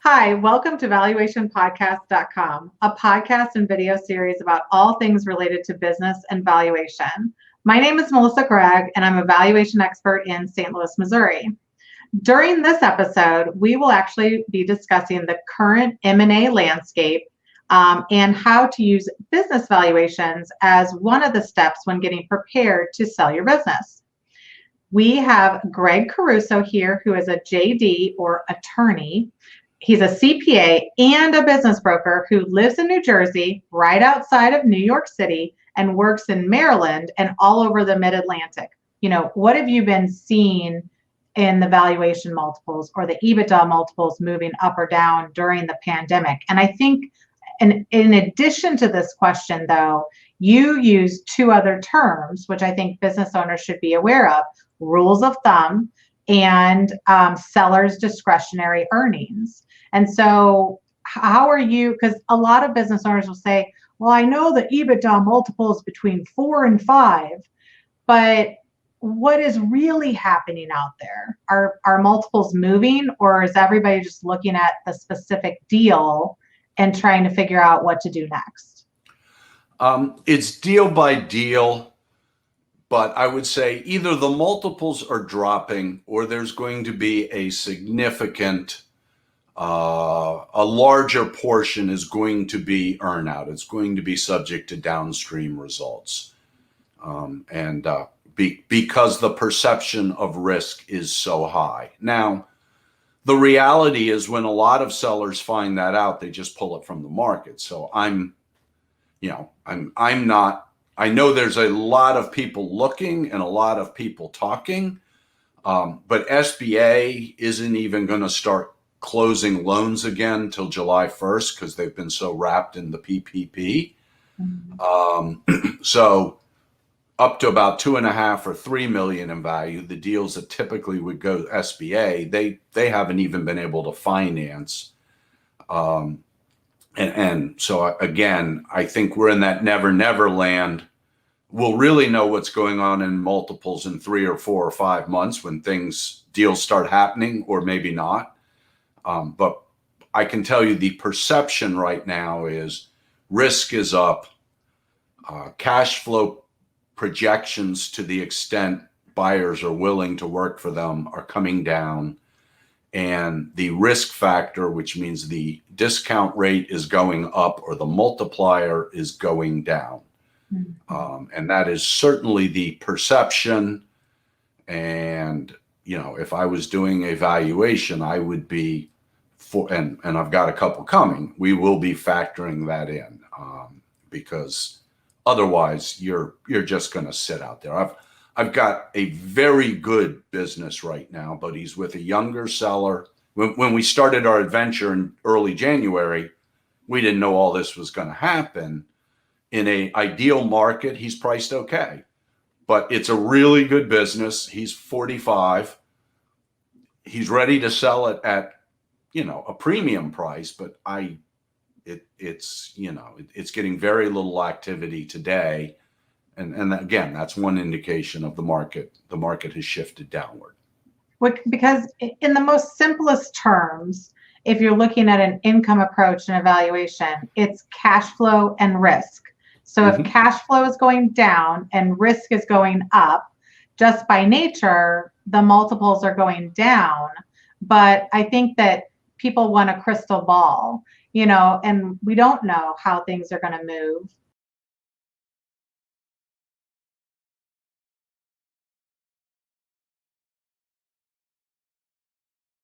Hi, welcome to valuationpodcast.com, a podcast and video series about all things related to business and valuation. My name is Melissa Gragg, and I'm a valuation expert in St. Louis, Missouri. During this episode, we will actually be discussing the current M&A landscape and how to use business valuations as one of the steps when getting prepared to sell your business. We have Greg Caruso here, who is a JD or attorney. He's a CPA and a business broker who lives in New Jersey, right outside of New York City, and works in Maryland and all over the Mid-Atlantic. You know, what have you been seeing in the valuation multiples or the EBITDA multiples moving up or down during the pandemic? And I think in addition to this question, though, you use two other terms, which I think business owners should be aware of: rules of thumb and seller's discretionary earnings. And so how are you, because a lot of business owners will say, well, I know the EBITDA multiple is between 4 and 5, but what is really happening out there? Are multiples moving, or is everybody just looking at the specific deal and trying to figure out what to do next? It's deal by deal, but I would say either the multiples are dropping or there's going to be a significant, a larger portion is going to be earnout. It's going to be subject to downstream results. Because the perception of risk is so high. Now, the reality is when a lot of sellers find that out, they just pull it from the market. So I know there's a lot of people looking and a lot of people talking, but SBA isn't even going to start closing loans again till July 1st because they've been so wrapped in the PPP. So up to about 2.5 or 3 million in value, the deals that typically would go SBA, they haven't even been able to finance. And so again, I think we're in that never land. We'll really know what's going on in multiples in 3 or 4 or 5 months when deals start happening, or maybe not. But I can tell you the perception right now is risk is up, cash flow projections, to the extent buyers are willing to work for them, are coming down, and the risk factor, which means the discount rate, is going up or the multiplier is going down. And that is certainly the perception. And, you know, if I was doing a valuation, I would be and I've got a couple coming, we will be factoring that in, because otherwise you're just going to sit out there. I've got a very good business right now, but he's with a younger seller. When we started our adventure in early January, we didn't know all this was going to happen. In an ideal market, he's priced okay, but it's a really good business. He's 45. He's ready to sell it at, a premium price, but it's getting very little activity today. And again, that's one indication of the market. The market has shifted downward. Because in the most simplest terms, if you're looking at an income approach and evaluation, it's cash flow and risk. So if cash flow is going down and risk is going up, just by nature, the multiples are going down. But I think that people want a crystal ball, and we don't know how things are going to move.